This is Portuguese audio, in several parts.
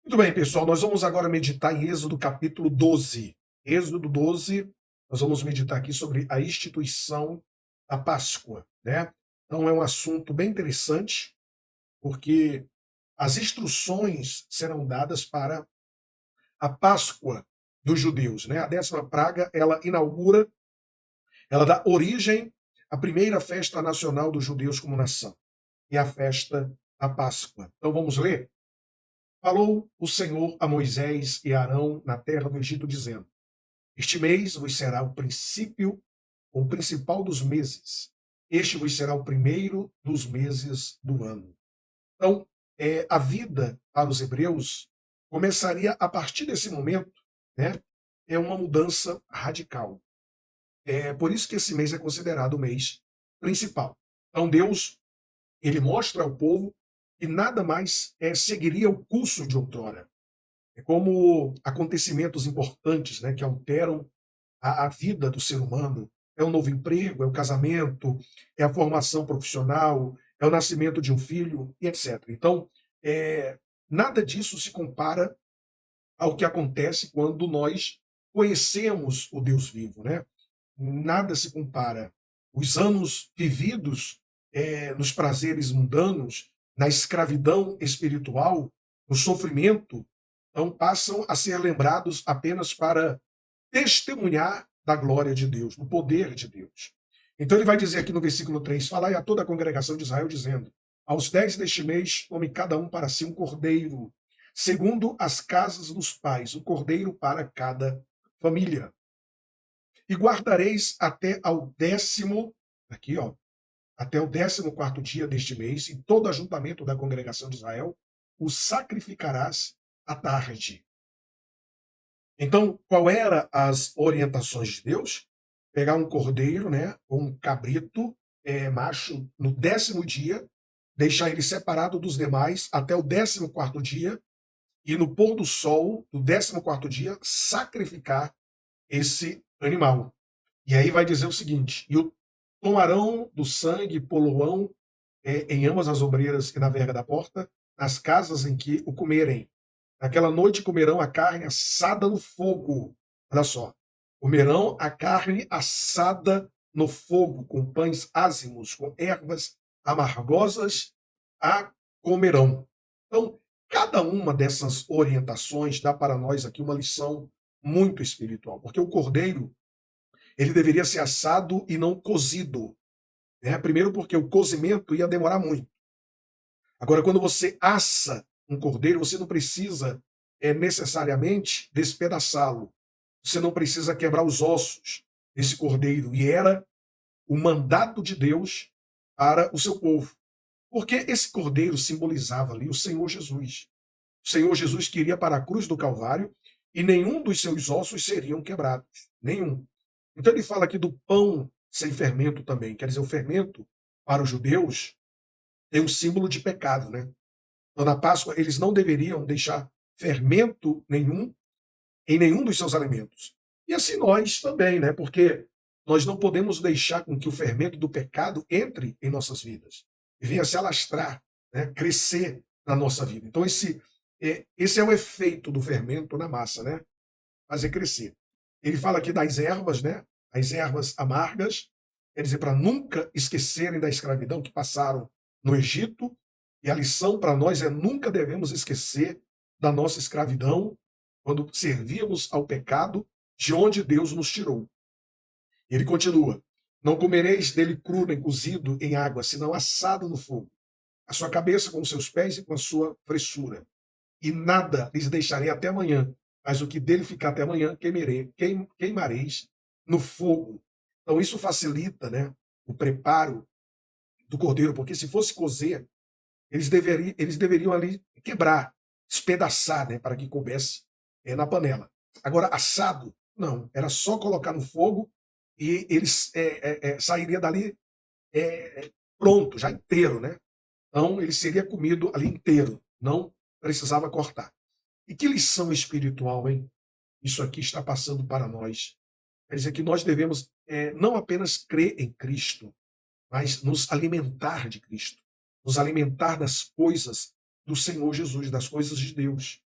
Muito bem, pessoal, nós vamos agora meditar em Êxodo capítulo 12. Êxodo 12, nós vamos meditar aqui sobre a instituição da Páscoa, né? Então é um assunto bem interessante, porque as instruções serão dadas para a Páscoa dos judeus, né? A 10ª praga, ela inaugura, ela dá origem à primeira festa nacional dos judeus como nação, e a festa da Páscoa. Então vamos ler? Falou o Senhor a Moisés e a Arão na terra do Egito, dizendo: Este mês vos será o princípio, ou o principal dos meses. Este vos será o primeiro dos meses do ano. Então, a vida para os hebreus começaria a partir desse momento, né? É uma mudança radical. É por isso que esse mês é considerado o mês principal. Então, Deus, ele mostra ao povo que nada mais seguiria o curso de outrora. É como acontecimentos importantes, né, que alteram a vida do ser humano. É um novo emprego, é o casamento, é a formação profissional, é o nascimento de um filho, e etc. Então, nada disso se compara ao que acontece quando nós conhecemos o Deus vivo, né? Nada se compara. Os anos vividos nos prazeres mundanos, na escravidão espiritual, no sofrimento, então passam a ser lembrados apenas para testemunhar da glória de Deus, do poder de Deus. Então ele vai dizer aqui no versículo 3: Falai a toda a congregação de Israel, dizendo: Aos 10 deste mês, tome cada um para si um cordeiro, segundo as casas dos pais, um cordeiro para cada família. E guardareis até ao 10º, aqui ó, até o 14º dia deste mês, em todo ajuntamento da congregação de Israel, o sacrificarás à tarde. Então, qual era as orientações de Deus? Pegar um cordeiro, né, ou um cabrito macho no 10º dia, deixar ele separado dos demais até o 14º dia, e no pôr do sol do 14º dia, sacrificar esse animal. E aí vai dizer o seguinte: e o tomarão do sangue, poloão em ambas as ombreiras e na verga da porta, nas casas em que o comerem. Naquela noite comerão a carne assada no fogo. Olha só. Comerão a carne assada no fogo, com pães ázimos, com ervas amargosas, a comerão. Então, cada uma dessas orientações dá para nós aqui uma lição muito espiritual, porque o cordeiro, ele deveria ser assado e não cozido, né? Primeiro porque o cozimento ia demorar muito. Agora, quando você assa um cordeiro, você não precisa necessariamente despedaçá-lo. Você não precisa quebrar os ossos desse cordeiro. E era o mandato de Deus para o seu povo. Porque esse cordeiro simbolizava ali o Senhor Jesus. O Senhor Jesus que iria para a cruz do Calvário e nenhum dos seus ossos seriam quebrados. Nenhum. Então ele fala aqui do pão sem fermento também. Quer dizer, o fermento para os judeus tem um símbolo de pecado, né? Então, na Páscoa, eles não deveriam deixar fermento nenhum em nenhum dos seus alimentos. E assim nós também, né? Porque nós não podemos deixar com que o fermento do pecado entre em nossas vidas e venha se alastrar, né? Crescer na nossa vida. Então, esse é o efeito do fermento na massa, né? Fazer crescer. Ele fala aqui das ervas, né? As ervas amargas, quer dizer, para nunca esquecerem da escravidão que passaram no Egito. E a lição para nós é: nunca devemos esquecer da nossa escravidão quando servíamos ao pecado, de onde Deus nos tirou. Ele continua: Não comereis dele cru nem cozido em água, senão assado no fogo. A sua cabeça com os seus pés e com a sua fressura. E nada lhes deixarei até amanhã, mas o que dele ficar até amanhã queimareis no fogo. Então isso facilita, né, o preparo do cordeiro, porque se fosse cozer, eles deveriam ali quebrar, despedaçar, né, para que coubesse na panela. Agora, assado, não, era só colocar no fogo e eles sairia dali pronto, já inteiro, né? Então, ele seria comido ali inteiro, não precisava cortar. E que lição espiritual, hein? Isso aqui está passando para nós. Quer dizer que nós devemos não apenas crer em Cristo, mas nos alimentar de Cristo, nos alimentar das coisas do Senhor Jesus, das coisas de Deus.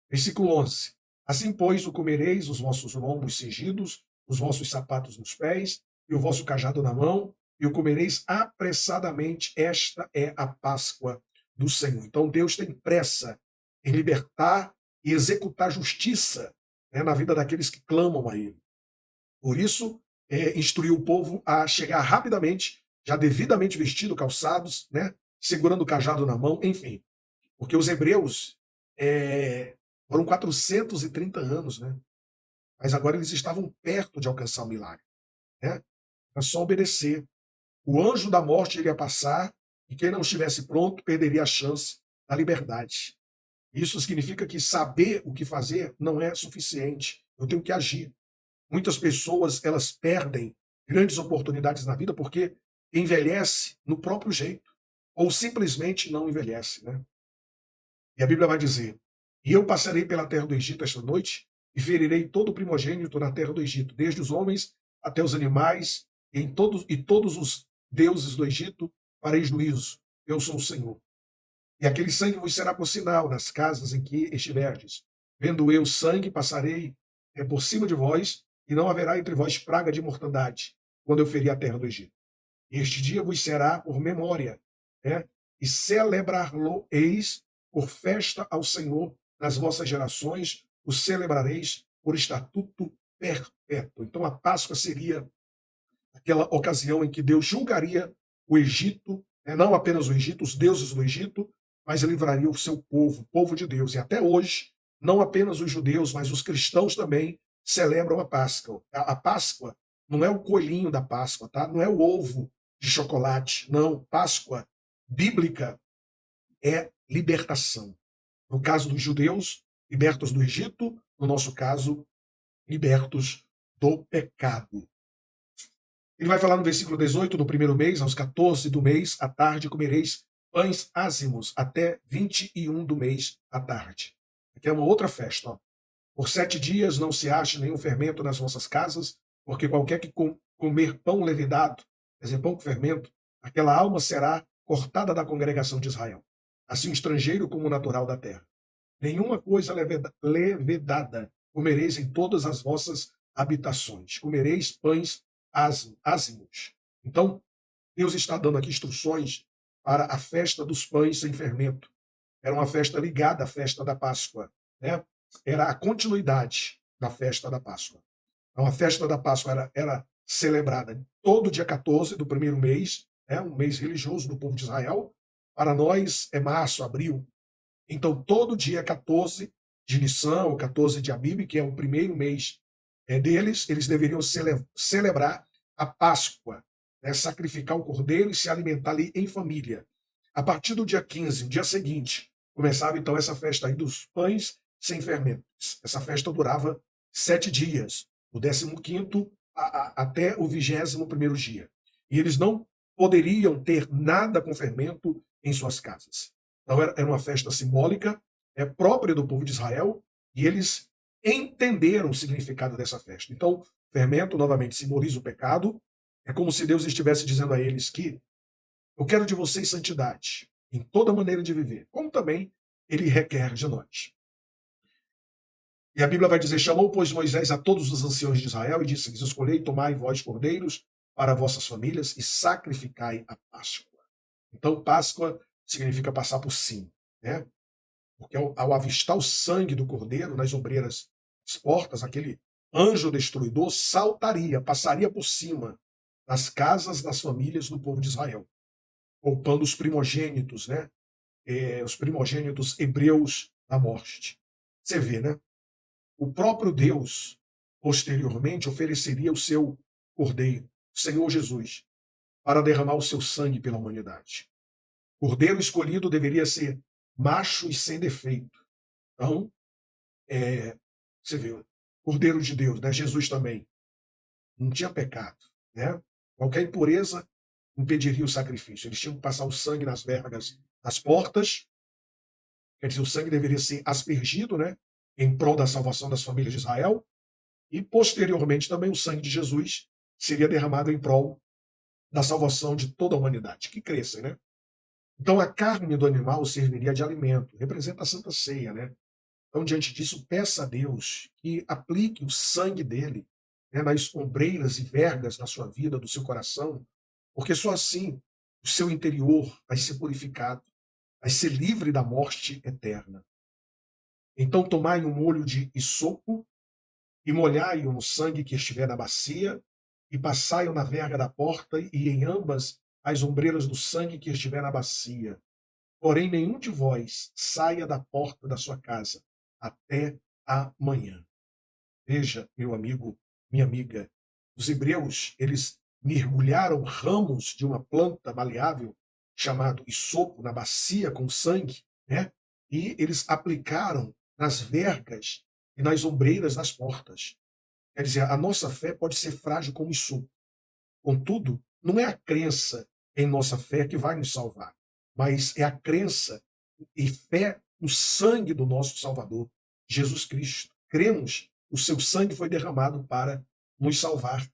Versículo 11. Assim, pois, o comereis os vossos lombos cingidos, os vossos sapatos nos pés, e o vosso cajado na mão, e o comereis apressadamente. Esta é a Páscoa do Senhor. Então, Deus tem pressa em libertar e executar justiça, né, na vida daqueles que clamam a Ele. Por isso, instruiu o povo a chegar rapidamente, já devidamente vestido, calçados, né, segurando o cajado na mão, enfim. Porque os hebreus foram 430 anos, né? Mas agora eles estavam perto de alcançar o milagre, né? Era só obedecer. O anjo da morte iria passar e quem não estivesse pronto perderia a chance da liberdade. Isso significa que saber o que fazer não é suficiente. Eu tenho que agir. Muitas pessoas, elas perdem grandes oportunidades na vida porque envelhece no próprio jeito ou simplesmente não envelhece, né? E a Bíblia vai dizer: E eu passarei pela terra do Egito esta noite, e ferirei todo o primogênito na terra do Egito, desde os homens até os animais, e todos os deuses do Egito farei juízo. Eu sou o Senhor. E aquele sangue vos será por sinal nas casas em que estiverdes. Vendo eu sangue, passarei por cima de vós, e não haverá entre vós praga de mortandade, quando eu ferir a terra do Egito. Este dia vos será por memória, né? E celebrar-lo-eis por festa ao Senhor nas vossas gerações, o celebrareis por estatuto perpétuo. Então a Páscoa seria aquela ocasião em que Deus julgaria o Egito, né? Não apenas o Egito, os deuses do Egito, mas livraria o seu povo, o povo de Deus. E até hoje, não apenas os judeus, mas os cristãos também celebram a Páscoa. A Páscoa não é o coelhinho da Páscoa, tá? Não é o ovo de chocolate, não. Páscoa bíblica é libertação. No caso dos judeus, libertos do Egito, no nosso caso, libertos do pecado. Ele vai falar no versículo 18, no primeiro mês, aos 14 do mês, à tarde, comereis pães ázimos, até 21 do mês, à tarde. Aqui é uma outra festa. Ó. Por 7 dias não se ache nenhum fermento nas vossas casas, porque qualquer que comer pão levedado, quer dizer, pão com fermento, aquela alma será cortada da congregação de Israel. Assim o estrangeiro como o natural da terra. Nenhuma coisa levedada comereis em todas as vossas habitações. Comereis pães ázimos. Então, Deus está dando aqui instruções para a festa dos pães sem fermento. Era uma festa ligada à festa da Páscoa, né? Era a continuidade da festa da Páscoa. Então, a festa da Páscoa era celebrada todo dia 14 do primeiro mês, né? Um mês religioso do povo de Israel. Para nós é março, abril. Então, todo dia 14 de Nissan, ou 14 de Abib, que é o primeiro mês deles, eles deveriam celebrar a Páscoa, né? Sacrificar o cordeiro e se alimentar ali em família. A partir do dia 15, o dia seguinte, começava então essa festa aí dos pães sem fermentos. Essa festa durava 7 dias, do 15º até o 21º dia. E eles não poderiam ter nada com fermento em suas casas. Então era uma festa simbólica, própria do povo de Israel, e eles entenderam o significado dessa festa. Então, fermento novamente simboliza o pecado. É como se Deus estivesse dizendo a eles que eu quero de vocês santidade em toda maneira de viver, como também ele requer de nós. E a Bíblia vai dizer: chamou, pois, Moisés a todos os anciãos de Israel e disse-lhes: escolhei, tomai vós cordeiros para vossas famílias e sacrificai a Páscoa. Então, Páscoa significa passar por cima, né? Porque ao avistar o sangue do cordeiro nas ombreiras das portas, aquele anjo destruidor saltaria, passaria por cima das casas das famílias do povo de Israel, poupando os primogênitos, né? Os primogênitos hebreus da morte. Você vê, né? O próprio Deus, posteriormente, ofereceria o seu cordeiro, Senhor Jesus, para derramar o seu sangue pela humanidade. Cordeiro escolhido deveria ser macho e sem defeito. Então, você vê, Cordeiro de Deus, né? Jesus também não tinha pecado, né? Qualquer impureza impediria o sacrifício. Eles tinham que passar o sangue nas vergas das portas, quer dizer, o sangue deveria ser aspergido, né? Em prol da salvação das famílias de Israel, e posteriormente também o sangue de Jesus seria derramado em prol da salvação de toda a humanidade, que cresça, né? Então a carne do animal serviria de alimento, representa a Santa Ceia, né? Então, diante disso, peça a Deus que aplique o sangue dele, né, nas ombreiras e vergas da sua vida, do seu coração, porque só assim o seu interior vai ser purificado, vai ser livre da morte eterna. Então, tomai um molho de isopo e molhai-o no sangue que estiver na bacia, e passai-o na verga da porta e em ambas as ombreiras do sangue que estiver na bacia. Porém, nenhum de vós saia da porta da sua casa até amanhã. Veja, meu amigo, minha amiga, os hebreus, eles mergulharam ramos de uma planta maleável chamado isopo na bacia com sangue, né? E eles aplicaram nas vergas e nas ombreiras das portas. Quer dizer, a nossa fé pode ser frágil como isopo. Contudo, não é a crença em nossa fé que vai nos salvar, mas é a crença e fé no sangue do nosso Salvador, Jesus Cristo. Cremos, o seu sangue foi derramado para nos salvar,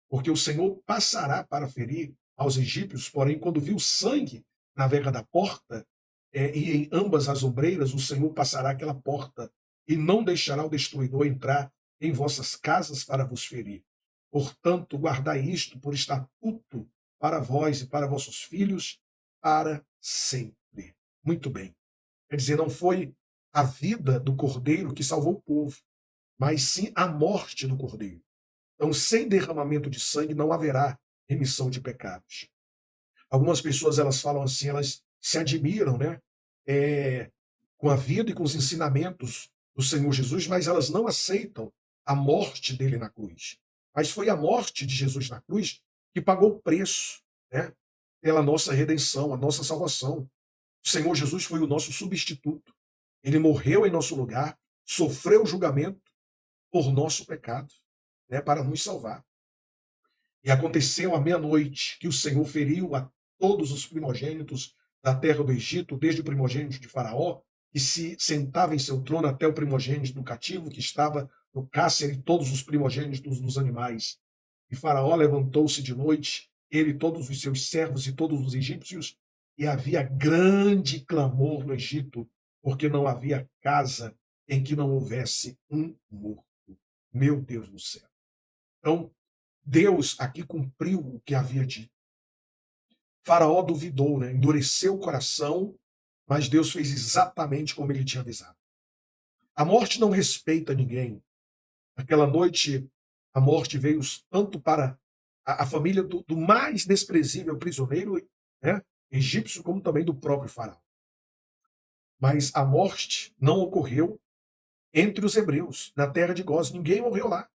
porque o Senhor passará para ferir aos egípcios, porém, quando viu sangue na verga da porta, e em ambas as ombreiras, o Senhor passará aquela porta e não deixará o destruidor entrar em vossas casas para vos ferir. Portanto, guardai isto por estatuto para vós e para vossos filhos para sempre. Muito bem. Quer dizer, não foi a vida do cordeiro que salvou o povo, mas sim a morte do cordeiro. Então, sem derramamento de sangue não haverá remissão de pecados. Algumas pessoas, elas falam assim, elas se admiram, né, com a vida e com os ensinamentos do Senhor Jesus, mas elas não aceitam a morte dele na cruz. Mas foi a morte de Jesus na cruz que pagou o preço, né, pela nossa redenção, a nossa salvação. O Senhor Jesus foi o nosso substituto. Ele morreu em nosso lugar, sofreu o julgamento por nosso pecado, né, para nos salvar. E aconteceu à meia-noite que o Senhor feriu a todos os primogênitos da terra do Egito, desde o primogênito de Faraó, que se sentava em seu trono, até o primogênito do cativo, que estava no cárcere, e todos os primogênitos dos animais. E Faraó levantou-se de noite, ele, todos os seus servos e todos os egípcios, e havia grande clamor no Egito, porque não havia casa em que não houvesse um morto. Meu Deus do céu. Então, Deus aqui cumpriu o que havia dito. Faraó duvidou, né? Endureceu o coração, mas Deus fez exatamente como ele tinha avisado. A morte não respeita ninguém. Aquela noite, a morte veio tanto para a família do mais desprezível prisioneiro, né, egípcio, como também do próprio faraó. Mas a morte não ocorreu entre os hebreus, na terra de Gós. Ninguém morreu lá.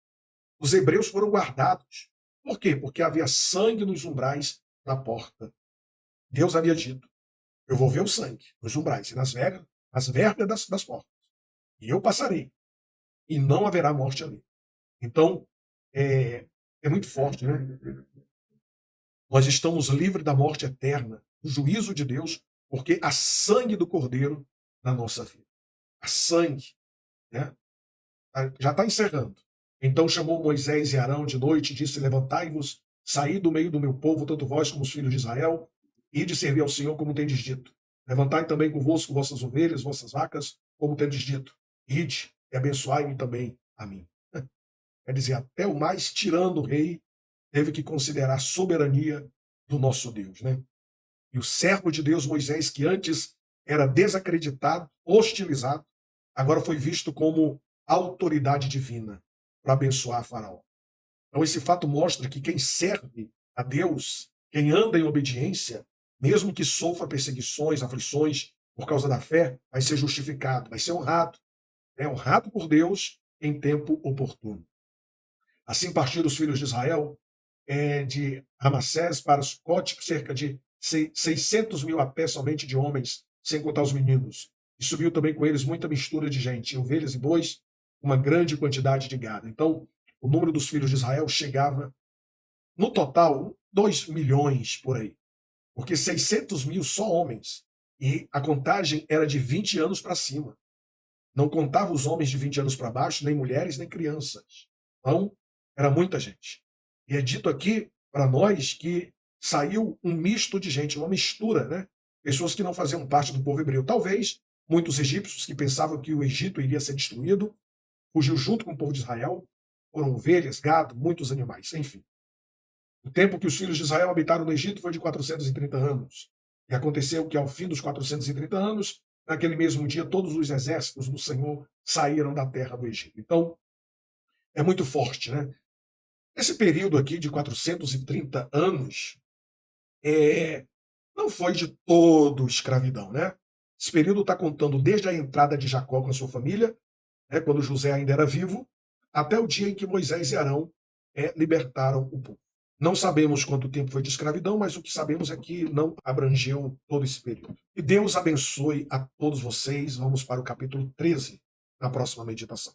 Os hebreus foram guardados. Por quê? Porque havia sangue nos umbrais da porta. Deus havia dito: eu vou ver o sangue nos umbrais e nas vergas das portas. E eu passarei. E não haverá morte ali. Então, é muito forte, né? Nós estamos livres da morte eterna, do juízo de Deus, porque há sangue do Cordeiro na nossa vida. Há sangue, né? Já está encerrando. Então chamou Moisés e Arão de noite e disse: levantai-vos, saí do meio do meu povo, tanto vós como os filhos de Israel, e de servir ao Senhor como tendes dito. Levantai também convosco vossas ovelhas, vossas vacas, como tendes dito. Ide e abençoai-me também a mim. Quer dizer, até o mais tirano rei teve que considerar a soberania do nosso Deus, né? E o servo de Deus, Moisés, que antes era desacreditado, hostilizado, agora foi visto como autoridade divina para abençoar Faraó. Então, esse fato mostra que quem serve a Deus, quem anda em obediência, mesmo que sofra perseguições, aflições por causa da fé, vai ser justificado, vai ser honrado. É honrado por Deus em tempo oportuno. Assim partiram os filhos de Israel de Ramassés para Sucote, cerca de 600 mil a pé somente de homens, sem contar os meninos. E subiu também com eles muita mistura de gente, ovelhas e bois, uma grande quantidade de gado. Então, o número dos filhos de Israel chegava, no total, 2 milhões por aí. Porque 600 mil só homens. E a contagem era de 20 anos para cima. Não contava os homens de 20 anos para baixo, nem mulheres, nem crianças. Então, era muita gente. E é dito aqui para nós que saiu um misto de gente, uma mistura, né? Pessoas que não faziam parte do povo hebreu. Talvez Muitos egípcios que pensavam que o Egito iria ser destruído, fugiu junto com o povo de Israel, foram ovelhas, gado, muitos animais, enfim. O tempo que os filhos de Israel habitaram no Egito foi de 430 anos. E aconteceu que, ao fim dos 430 anos, naquele mesmo dia, todos os exércitos do Senhor saíram da terra do Egito. Então, é muito forte, né? Esse período aqui de 430 anos não foi de todo escravidão, né? Esse período está contando desde a entrada de Jacó com a sua família, né, quando José ainda era vivo, até o dia em que Moisés e Arão libertaram o povo. Não sabemos quanto tempo foi de escravidão, mas o que sabemos é que não abrangeu todo esse período. E Deus abençoe a todos vocês. Vamos para o capítulo 13 na próxima meditação.